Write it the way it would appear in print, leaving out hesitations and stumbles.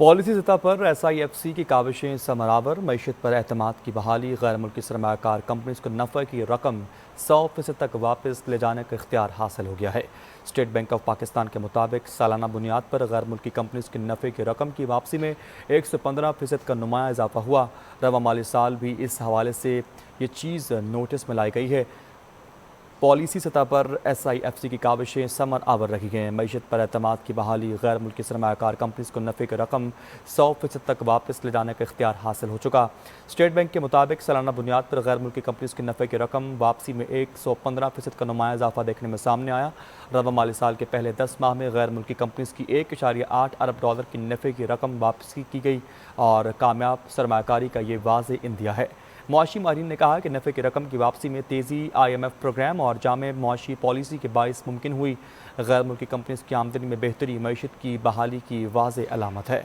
Policy सतह पर SIFC की काविशें समरावर, मईशत पर एतमाद की बहाली, गैर मुल्की सरमाकार कंपनीज को नफ़े की रकम 100% तक वापस ले जाने का इख्तियार हासिल हो गया है। स्टेट बैंक ऑफ पाकिस्तान के मुताबिक सालाना बुनियाद पर गैर मुल्की कंपनीज के नफ़े की रकम की वापसी में 115% का नुमाया इजाफा हुआ। रवा माली साल भी इस हवाले से ये चीज़ नोटिस में लाई गई है। पॉलिसी सतह पर SIFC की काविशें समर आवर रखी गई हैं। मईशत पर एतमाद की बहाली, गैर मुल्की सरमाकार कंपनीज को नफ़े की रकम 100% तक वापस ले जाने का इख्तियार हासिल हो चुका। स्टेट बैंक के मुताबिक सालाना बुनियाद पर गैर मुल्की कंपनीज की नफ़े की रकम वापसी में 115% का नुमाया इजाफा देखने में सामने आया। रवा माली साल के पहले 10 माह में गैर मुल्की कंपनीज की $1.8 अरब की नफ़े की रकम वापसी की गई और कामयाब सरमाकारी का ये वाज़ेह इंदिया है। मुआशी माहिरीन ने कहा कि नफ़े की रकम की वापसी में तेज़ी IMF प्रोग्राम और जामे मुआशी पॉलिसी के बाइस मुमकिन हुई। गैर मुल्की कंपनीज की आमदनी में बेहतरी मईशत की बहाली की वाज़ेह अलामत है।